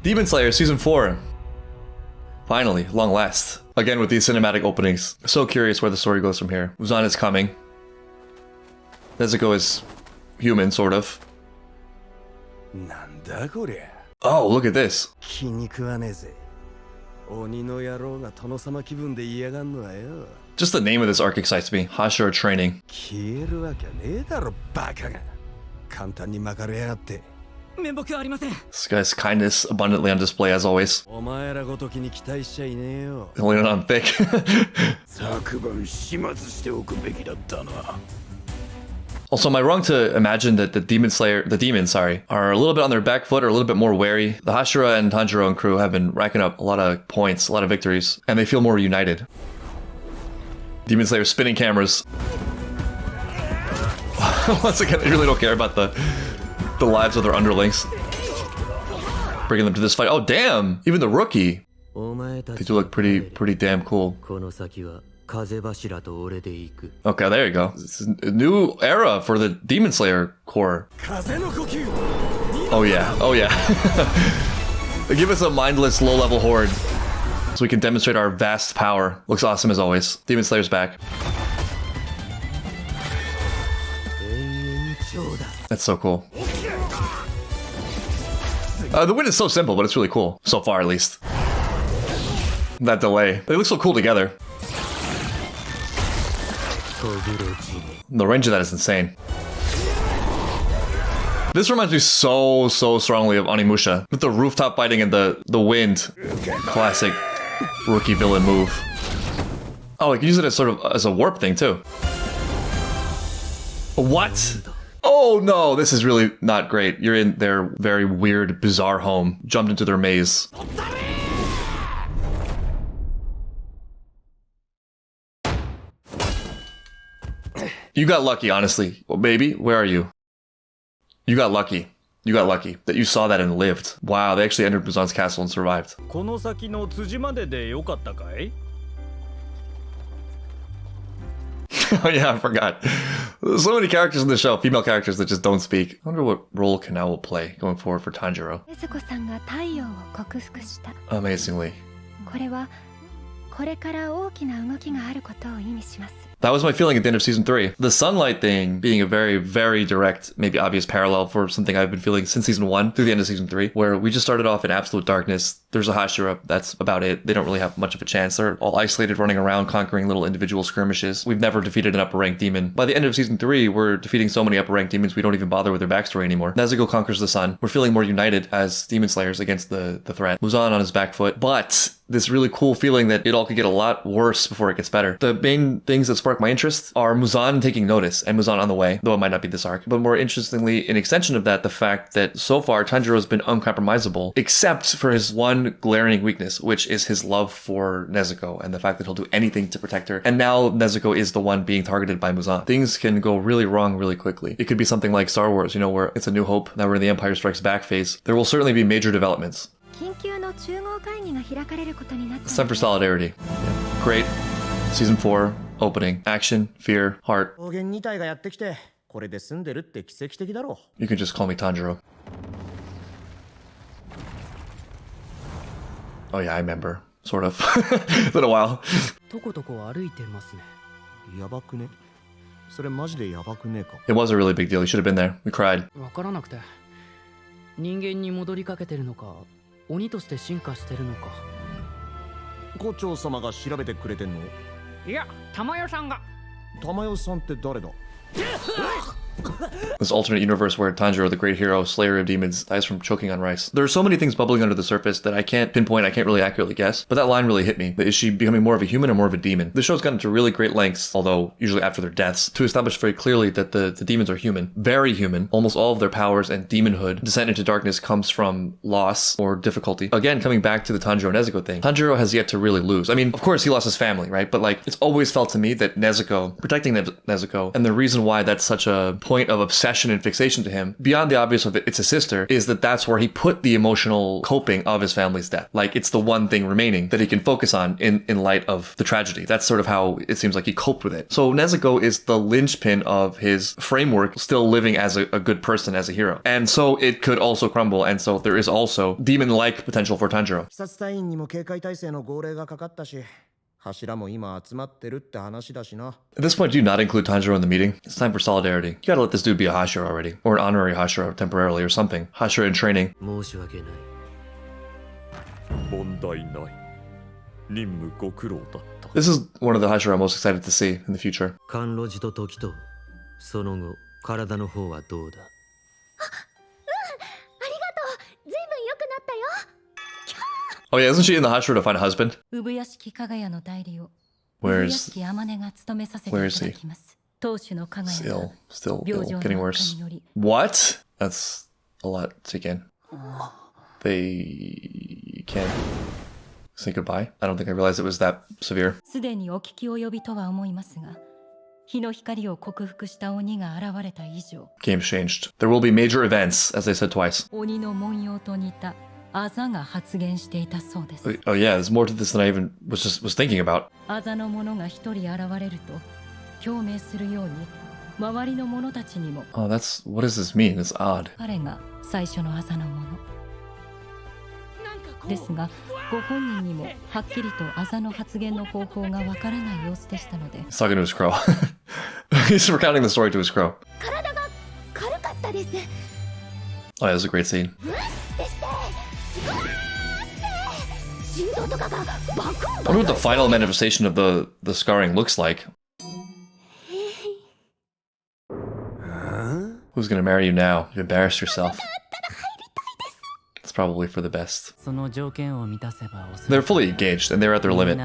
Demon Slayer Season 4. Finally, long last. Again with these cinematic openings. So curious where the story goes from here. Muzan is coming. Nezuko is human, sort of. Oh, look at this. Just the name of this arc excites me. Hashira training. This guy's kindness abundantly on display as always. Laying it on thick. Also, am I wrong to imagine that the demons, are a little bit on their back foot or a little bit more wary? The Hashira and Tanjiro and crew have been racking up a lot of points, a lot of victories, and they feel more united. Demon Slayer spinning cameras. Once again, they really don't care about the lives of their underlings. Bringing them to this fight. Oh, damn! Even the rookie. They do look pretty damn cool. Okay, there you go. It's a new era for the Demon Slayer core. Oh yeah, oh yeah. They give us a mindless low-level horde so we can demonstrate our vast power. Looks awesome as always. Demon Slayer's back. That's so cool. The win is so simple, but it's really cool. So far, at least. That delay. They look so cool together. The range of that is insane. This reminds me so strongly of Onimusha. With the rooftop fighting and the wind. Classic rookie villain move. Oh, I can use it as sort of as a warp thing too. What? Oh no, this is really not great. You're in their very weird, bizarre home. Jumped into their maze. You got lucky, honestly. Well, baby, where are you? You got lucky. You got lucky that you saw that and lived. Wow, they actually entered Muzan's castle and survived. Oh yeah, I forgot. There's so many characters in the show, female characters that just don't speak. I wonder what role Kanao will play going forward for Tanjiro. Amazingly. That was my feeling at the end of Season 3. The sunlight thing being a very direct, maybe obvious parallel for something I've been feeling since Season 1 through the end of Season 3, where we just started off in absolute darkness. There's a Hashira, that's about it. They don't really have much of a chance. They're all isolated, running around, conquering little individual skirmishes. We've never defeated an upper-ranked demon. By the end of Season 3, we're defeating so many upper-ranked demons we don't even bother with their backstory anymore. Nezuko conquers the sun. We're feeling more united as demon slayers against the threat. Muzan on his back foot, but this really cool feeling that it all could get a lot worse before it gets better. The main things that spark my interest are Muzan taking notice and Muzan on the way, though it might not be this arc. But more interestingly, in extension of that, the fact that so far Tanjiro's been uncompromisable, except for his one glaring weakness, which is his love for Nezuko and the fact that he'll do anything to protect her. And now Nezuko is the one being targeted by Muzan. Things can go really wrong really quickly. It could be something like Star Wars, you know, where it's A New Hope, now we're in the Empire Strikes Back phase. There will certainly be major developments. It's time for solidarity. Yeah. Great. Season 4, opening. Action, fear, heart. You can just call me Tanjiro. Oh yeah, I remember. Sort of. It's been a while. It was a really big deal. You should have been there. We cried. This alternate universe where Tanjiro, the great hero, slayer of demons, dies from choking on rice. There are so many things bubbling under the surface that I can't pinpoint, I can't really accurately guess, but that line really hit me. Is she becoming more of a human or more of a demon? The show's gotten to really great lengths, although usually after their deaths, to establish very clearly that the demons are human. Very human. Almost all of their powers and demonhood, descent into darkness, comes from loss or difficulty. Again, coming back to the Tanjiro Nezuko thing, Tanjiro has yet to really lose. I mean, of course he lost his family, right? But like, it's always felt to me that Nezuko, protecting Nezuko, and the reason why that's such a point of obsession and fixation to him, beyond the obvious of it's a sister, is that that's where he put the emotional coping of his family's death. Like, it's the one thing remaining that he can focus on in light of the tragedy. That's sort of how it seems like he coped with it. So Nezuko is the linchpin of his framework, still living as a good person, as a hero. And so it could also crumble, and so there is also demon-like potential for Tanjiro. 視察隊員にも警戒態勢の号令がかかったし、柱も今集まってるって話だしな。 At this point, do you not include Tanjiro in the meeting? It's time for solidarity. You gotta let this dude be a Hashira already. Or an honorary Hashira temporarily or something. Hashira in training. 申し訳ない。問題ない。任務ご苦労だった。 This is one of the Hashira I'm most excited to see in the future. 甘露寺と時と、その後、体の方はどうだ？ Oh yeah, isn't she in the Hashira to find a husband? Where is he? Still getting worse. What? That's a lot to take in. They can't say goodbye? I don't think I realized it was that severe. Game's changed. There will be major events, as they said twice. Oh yeah, there's more to this than I even was thinking about. Oh, what does this mean? It's odd. He's talking to his crow. He's recounting the story to his crow. Oh yeah, this is a great scene. I wonder what the final manifestation of the scarring looks like. Who's gonna marry you now? You embarrassed yourself. It's probably for the best. They're fully engaged and they're at their limit.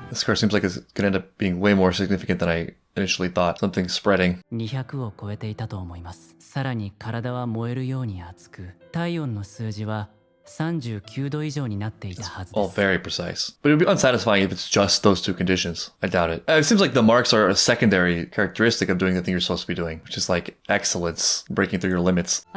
This scar seems like it's gonna end up being way more significant than I initially thought. Something spreading. It's all very precise. But it would be unsatisfying if it's just those two conditions. I doubt it. It seems like the marks are a secondary characteristic of doing the thing you're supposed to be doing, which is like excellence, breaking through your limits.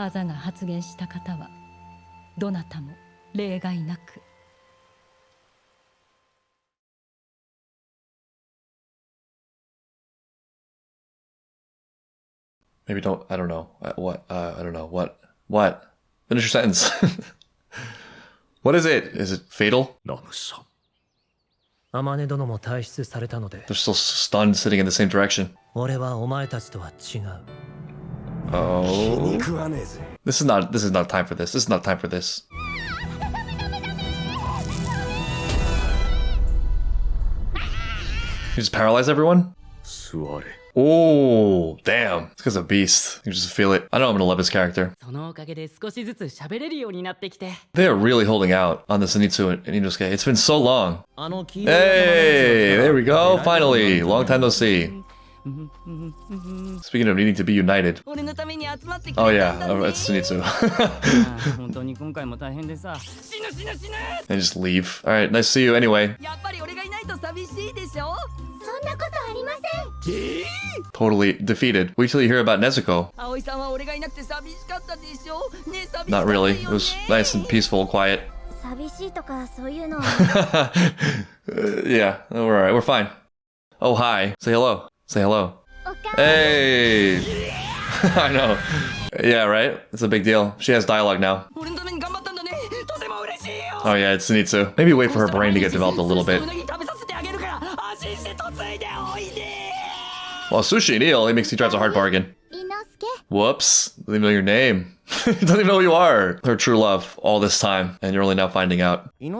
Maybe don't, I don't know. I don't know. What? Finish your sentence. What is it? Is it fatal? They're still stunned, sitting in the same direction. Oh. This is not time for this. This is not time for this. You just paralyze everyone? Oh, damn. This guy's a beast. You just feel it. I know I'm gonna love his character. They are really holding out on the Zenitsu and Inosuke. It's been so long. Hey, there we go. Finally. Long time no see. Speaking of needing to be united. Oh yeah, it's Zenitsu. And just leave. Alright, nice to see you anyway. Totally defeated. Wait till you hear about Nezuko. Not really. It was nice and peaceful, quiet. Yeah, we're alright. We're fine. Oh, hi. Say hello. Say hello. Hey! I know. Yeah, right? It's a big deal. She has dialogue now. Oh yeah, it's Zenitsu. Maybe wait for her brain to get developed a little bit. Well, Sushi and Eel, he drives a hard bargain. Whoops. Doesn't even know your name. Doesn't even know who you are. Her true love all this time, and you're only now finding out. Yeah,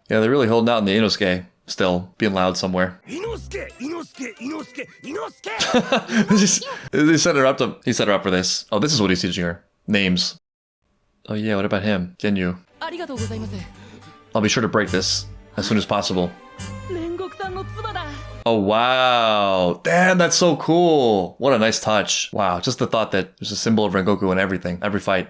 they're really holding out in the Inosuke. Still being loud somewhere. He set her up for this. Oh, this is what he's teaching her. Names. Oh yeah, what about him? Genyu. I'll be sure to break this as soon as possible. Oh wow. Damn, that's so cool. What a nice touch. Wow, just the thought that there's a symbol of Rengoku in everything, every fight.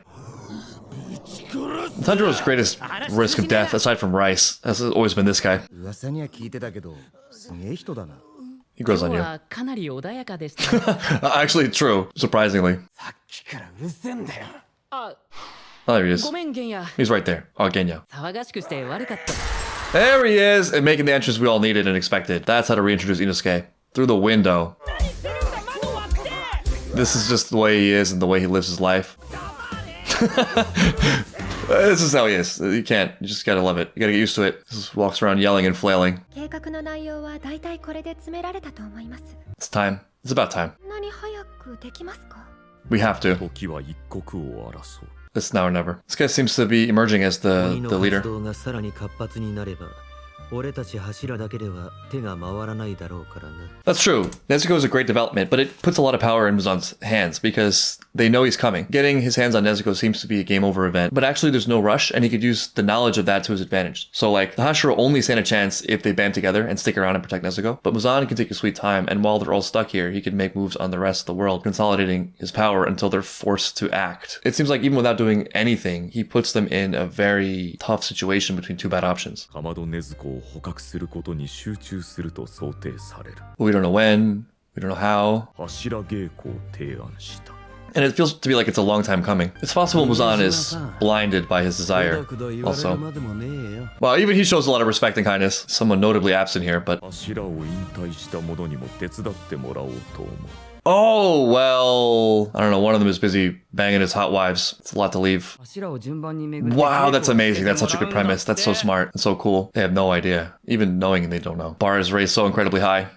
Tanjiro's greatest risk of death, aside from Rice, has always been this guy. He grows on you. はかなり穏やかでしたね。 Actually, true. Surprisingly. さっきからうるせえんだよ。あ、 Oh, there he is. ごめんゲンヤ。 He's right there. Oh, Genya. 騒がしくして悪かった。 There he is, and making the entrance we all needed and expected. That's how to reintroduce Inosuke. Through the window. This is just the way he is and the way he lives his life. This is how he is. You can't. You just gotta love it. You gotta get used to it. He just walks around yelling and flailing. 計画の内容はだいたいこれで詰められたと思います。 It's time. It's about time. 何早くできますか？ We have to. 時は一刻を争う。 It's now or never. This guy seems to be emerging as the leader. 活動がさらに活発になれば、俺たち柱だけでは手が回らないだろうからな。 That's true. Nezuko is a great development, but it puts a lot of power in Muzan's hands because they know he's coming. Getting his hands on Nezuko seems to be a game over event, but actually there's no rush and he could use the knowledge of that to his advantage. So like, the Hashira only stand a chance if they band together and stick around and protect Nezuko, but Muzan can take his sweet time, and while they're all stuck here, he can make moves on the rest of the world, consolidating his power until they're forced to act. It seems like even without doing anything, he puts them in a very tough situation between two bad options. かまど禰豆子を捕獲することに集中すると想定される。 We don't know when, we don't know how, 柱稽古を提案した。 and it feels to be like it's a long time coming. It's possible Muzan is blinded by his desire also. Well, even he shows a lot of respect and kindness. Someone notably absent here, but... 柱を引退した者にも手伝ってもらおうと思う。 Oh, well... I don't know, one of them is busy banging his hot wives. It's a lot to leave. 柱を順番に巡って Wow, that's 稽古を amazing. That's such a good premise. That's so smart and so cool. They have no idea. Even knowing they don't know. Bar is raised so incredibly high.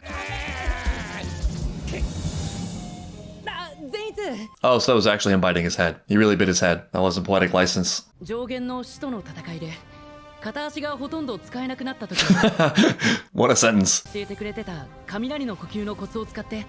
あ、善逸。 Oh, so that was actually him biting his head. He really bit his head. That wasn't poetic license. 上限の使徒の戦いで片足がほとんど使えなくなった時 What a sentence. 教えてくれてた雷の呼吸のコツを使って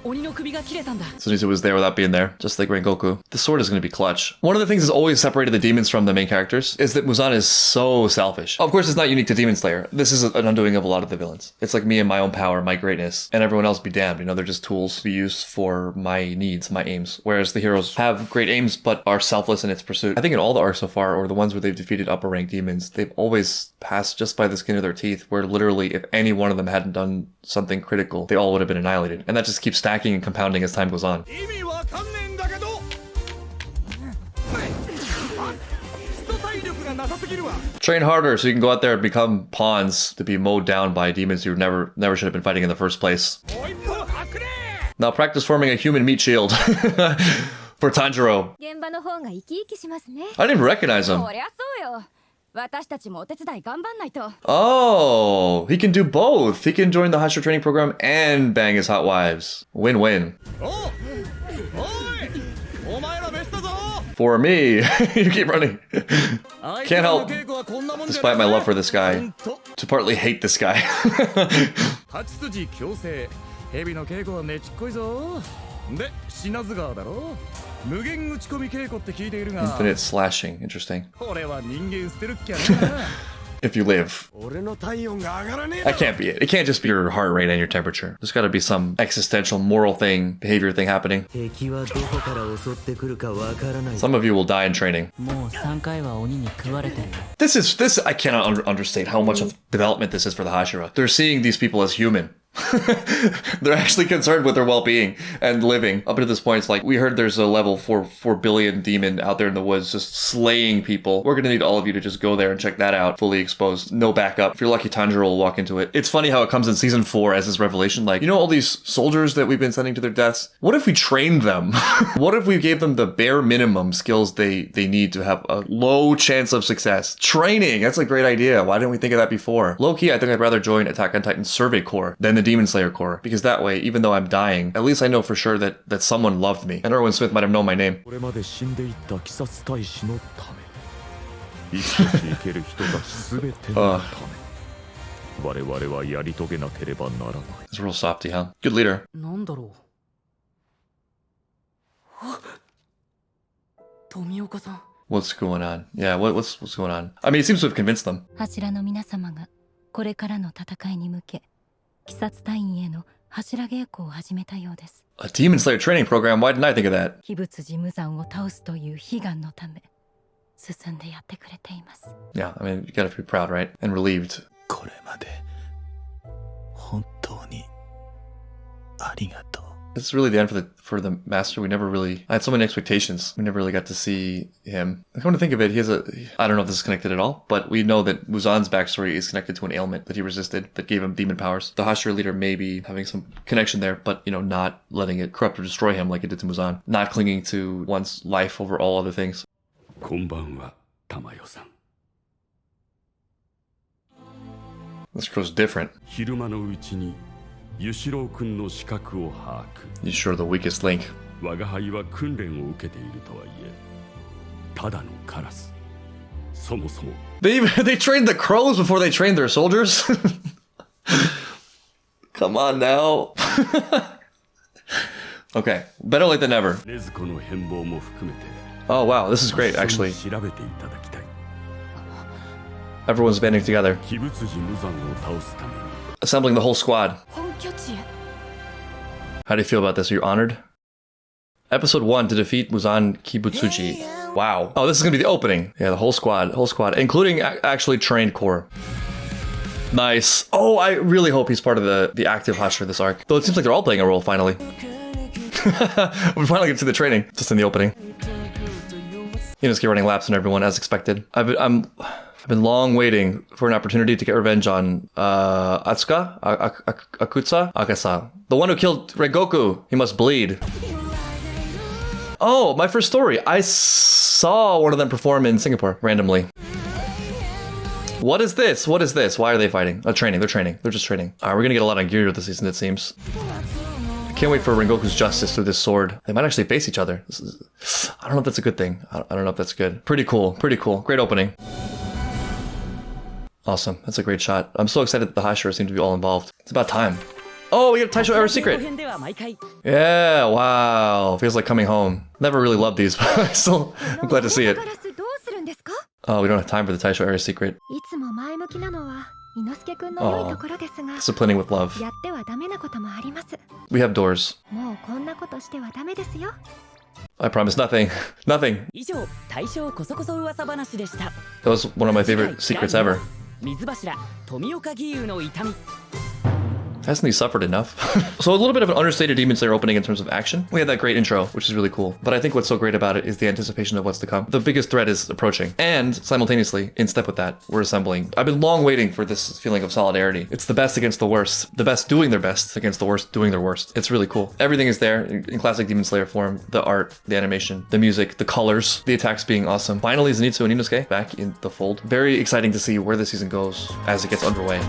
鬼の首が切れたんだ。 Sunitsu was there without being there, just like Rengoku. The sword is going to be clutch. One of the things that's always separated the demons from the main characters is that Muzan is so selfish. Of course, it's not unique to Demon Slayer. This is an undoing of a lot of the villains. It's like me and my own power, my greatness, and everyone else be damned. You know, they're just tools to be used for my needs, my aims. Whereas the heroes have great aims, but are selfless in its pursuit. I think in all the arcs so far, or the ones where they've defeated upper rank demons, they've always passed just by the skin of their teeth, where literally if any one of them hadn't done something critical, they all would have been annihilated. And that just keeps stacking and compounding as time goes on. Train harder so you can go out there and become pawns to be mowed down by demons you never should have been fighting in the first place. Now practice forming a human meat shield for Tanjiro. 現場の方が生き生きしますね。 I didn't even recognize him. そりゃそうよ。私たちもお手伝い頑張んないと。 Oh, he can do both. He can join the Hashira training program and bang his hot wives. Win-win. For me, you keep running. Can't help, despite my love for this guy, to partly hate this guy. 8筋強制蛇の稽古はねちっこいぞ。で品津川だろ。無限打ち込み稽古って聞いているが。 Infinite slashing. Interesting. 俺は人間捨てるっきゃな。 If you live. 俺の体温が上がらねえ。 That can't be it. It can't just be your heart rate and your temperature. There's got to be some existential moral thing, behavior thing happening. 敵はどこから襲ってくるかわからない。 Some of you will die in training. もう3回は鬼に食われてるよ。 This I cannot understate how much of development this is for the Hashira. They're seeing these people as human. They're actually concerned with their well-being and living. Up to this point, it's like, we heard there's a level 4 billion demon out there in the woods just slaying people. We're gonna need all of you to just go there and check that out, fully exposed, no backup. If you're lucky, Tanjiro will walk into it. It's funny how it comes in season 4 as this revelation, like, you know all these soldiers that we've been sending to their deaths? What if we trained them? What if we gave them the bare minimum skills they need to have a low chance of success? Training! That's a great idea. Why didn't we think of that before? Low-key, I think I'd rather join Attack on Titan's Survey Corps than the Demon Slayer Corps, because that way, even though I'm dying, at least I know for sure that someone loved me. And Erwin Smith might have known my name. これまで死んでいった鬼殺大使のため、生きていける人たちすべてのため、我々はやり遂げなければならない。 It's real softy, huh? Good leader. なんだろう。あ、富岡さん。 What's going on? Yeah, what's going on? I mean, it seems to have convinced them. 柱の皆様がこれからの戦いに向け、鬼殺隊員への柱稽古を始めたようです。 A Demon Slayer training program? Why didn't I think of that? 鬼仏寺無惨を倒すという悲願のため、進んでやってくれています。 Yeah, I mean, you gotta be proud, right? And relieved. これまで本当にありがとう。 It's really the end for the master. We never really... I had so many expectations. We never really got to see him. I come to think of it, he has a... I don't know if this is connected at all, but we know that Muzan's backstory is connected to an ailment that he resisted that gave him demon powers. The Hashira leader may be having some connection there, but, you know, not letting it corrupt or destroy him like it did to Muzan. Not clinging to one's life over all other things. こんばんは、玉代さん。 This girl's different. 昼間のうちにユシロウ君の資格を把握。 You're sure the weakest link. 我が輩は訓練を受けているとはいえ、ただのカラス。そもそも They trained the crows before they trained their soldiers? Come on now. Okay, better late than never. 禰豆子の変貌も含めて Oh wow, this is great actually. 調べていただきたい。 Everyone's banding together, 鬼物寺無惨を倒すために assembling the whole squad. 本拠地へ How do you feel about this? Are you honored? Episode 1 to defeat Muzan Kibutsuji. Wow. Oh, this is gonna be the opening. Yeah, the whole squad, including actually trained core. Nice. Oh, I really hope he's part of the active Hashira this arc. Though it seems like they're all playing a role finally. We finally get to the training, just in the opening. Inosuke running laps on everyone as expected. I've been long waiting for an opportunity to get revenge on Atsuka, Akutsa, the one who killed Rengoku. He must bleed. Oh, my first story. I saw one of them perform in Singapore randomly. What is this? What is this? Why are they fighting? Training. They're training. They're just training. All right, we're gonna get a lot on Gyuryo this season, it seems. I can't wait for Rengoku's justice through this sword. They might actually face each other. I don't know if that's a good thing. I don't know if that's good. Pretty cool. Pretty cool. Great opening. Awesome. That's a great shot. I'm so excited that the Hashira seem to be all involved. It's about time. Oh, we got a Taisho Era secret. Yeah, wow. Feels like coming home. Never really loved these, but I'm glad to see it. Oh, we don't have time for the Taisho Era secret. Oh, disciplining with love. We have doors. I promise nothing. Nothing. That was one of my favorite secrets ever. Hasn't he suffered enough? So a little bit of an understated Demon Slayer opening in terms of action. We had that great intro, which is really cool. But I think what's so great about it is the anticipation of what's to come. The biggest threat is approaching. And simultaneously, in step with that, we're assembling. I've been long waiting for this feeling of solidarity. It's the best against the worst. The best doing their best against the worst doing their worst. It's really cool. Everything is there in classic Demon Slayer form. The art, the animation, the music, the colors, the attacks being awesome. Finally, Zenitsu and Inosuke back in the fold. Very exciting to see where the season goes as it gets underway.